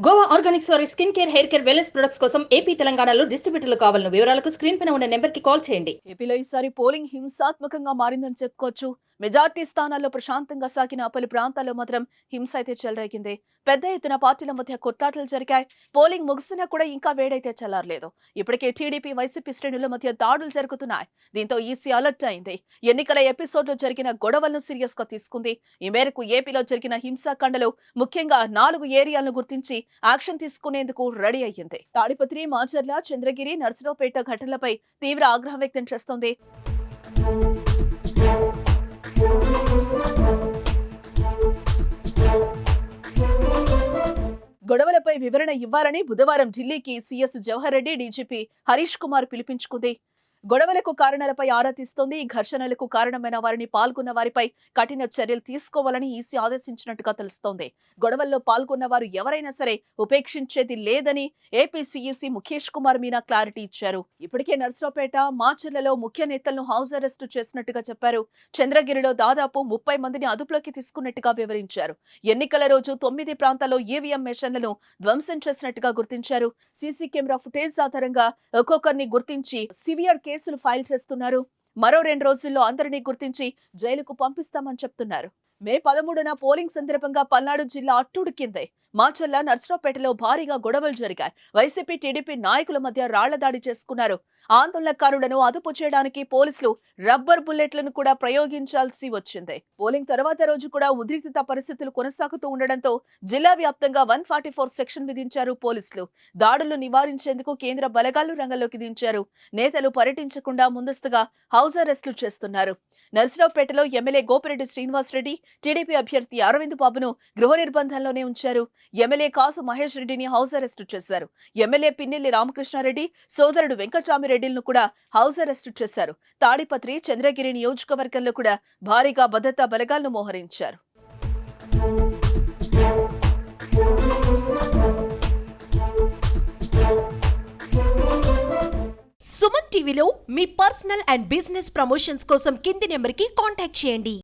Goa Organics వారి skin care, hair care, wellness products కోసం AP, తెలంగాణలో డిస్ట్రిబ్యూటర్లు కావాలను వివరాలకు స్క్రీన్ పైన ఉన్న నెంబర్కి కాల్ చేయండి. ఏపీలో ఈసారి పోలింగ్ హింసాత్మకంగా మారిందని చెప్పుకోవచ్చు. మెజార్టీ స్థానాల్లో ప్రశాంతంగా సాగిన పలు ప్రాంతాల్లో మాత్రం హింస అయితే చెలరేగింది. పెద్ద ఎత్తున పార్టీల మధ్య కొట్లాటలు జరిగాయి. పోలింగ్ ముగిసినా కూడా ఇంకా వేడైతే చల్లారలేదు. ఇప్పటికే టీడీపీ, వైసీపీ శ్రేణుల మధ్య దాడులు జరుగుతున్నాయి. దీంతో ఈసీ అలర్ట్ అయింది. ఎన్నికల ఎపిసోడ్లో జరిగిన గొడవలను సీరియస్ గా తీసుకుంది. ఈ మేరకు ఏపీలో జరిగిన హింసాకాండలో ముఖ్యంగా 4 ఏరియాలను గుర్తించి యాక్షన్ తీసుకునేందుకు రెడీ అయ్యింది. తాడిపత్రి, మాచర్ల, చంద్రగిరి, నర్సరావుపేట ఘటనలపై తీవ్ర ఆగ్రహం వ్యక్తం చేస్తోంది. గొడవలపై వివరణ ఇవ్వాలని బుధవారం ఢిల్లీకి సీఎస్ జవహర్ రెడ్డి, డీజీపీ హరీష్ కుమార్ పిలుపునిచ్చుకుంది. గొడవలకు కారణాలపై ఆరా తీస్తోంది. ఘర్షణలకు కారణమైన వారిని, పాల్గొన్న వారిపై కఠిన చర్యలు తీసుకోవాలని ఈసీ ఆదేశించినట్టుగా తెలుస్తోంది. గొడవల్లో పాల్గొన్న వారు ఎవరైనా సరే ఉపేక్షించేది లేదని AP CEC Mukesh Kumar Meena clarity ఇచ్చారు. ఇప్పటికే నర్సరావుపేట, మాచర్లలో ముఖ్య నేతలను హౌస్ అరెస్టు చేసినట్టుగా చెప్పారు. చంద్రగిరిలో దాదాపు 30 మందిని అదుపులోకి తీసుకున్నట్టుగా వివరించారు. ఎన్నికల రోజు 9 ప్రాంతాల్లో ఈవీఎం మెషిన్లను ధ్వంసం చేసినట్టుగా గుర్తించారు. సీసీ కెమెరా ఫుటేజ్ ఆధారంగా ఒక్కొక్కరిని గుర్తించి సివియర్ కేసులు ఫైల్ చేస్తున్నారు. మరో 2 రోజుల్లో అందరినీ గుర్తించి జైలుకు పంపిస్తామని చెప్తున్నారు. మే 13న పోలింగ్ సందర్భంగా పల్నాడు జిల్లా అట్టుడికింది. మాచర్ల, నర్సరావుపేటలో భారీగా గొడవలు జరిగాయి. వైసీపీ, టీడీపీ నాయకుల మధ్య రాళ్ల దాడి చేసుకున్నారు. ఆందోళనకారులను అదుపు చేయడానికి పోలీసులు రబ్బర్ బుల్లెట్లను కూడా ప్రయోగించాల్సి వచ్చింది. పోలింగ్ తర్వాత రోజు కూడా ఉద్రిక్తత పరిస్థితులు కొనసాగుతూ ఉండడంతో జిల్లా వ్యాప్తంగా 144 సెక్షన్ విధించారు పోలీసులు. దాడులు నివారించేందుకు కేంద్ర బలగాలు రంగంలోకి దించారు. నేతలు పర్యటించకుండా ముందస్తుగా హౌస్ అరెస్టులు చేస్తున్నారు. నర్సరావుపేటలో ఎమ్మెల్యే గోపిరెడ్డి శ్రీనివాసరెడ్డి, టీడీపీ అభ్యర్థి అరవింద్ బాబును గృహ నిర్బంధంలోనే ఉంచారు. ఎమ్మెల్యే కాసు మహేష్ రెడ్డిని హౌస్ అరెస్టు చేశారు. ఎమ్మెల్యే పిన్నెల్లి రామకృష్ణారెడ్డి సోదరుడు వెంకటరామిరెడ్డిలను కూడా హౌస్ అరెస్టు చేశారు. తాడిపత్రి, చంద్రగిరి నియోజకవర్గంలో కూడా భారీగా భద్రతా బలగాలను మోహరించారు. సుమన్ టీవీలో మీ పర్సనల్ అండ్ బిజినెస్ ప్రమోషన్స్ కోసం కింది నెంబర్కి కాంటాక్ట్ చేయండి.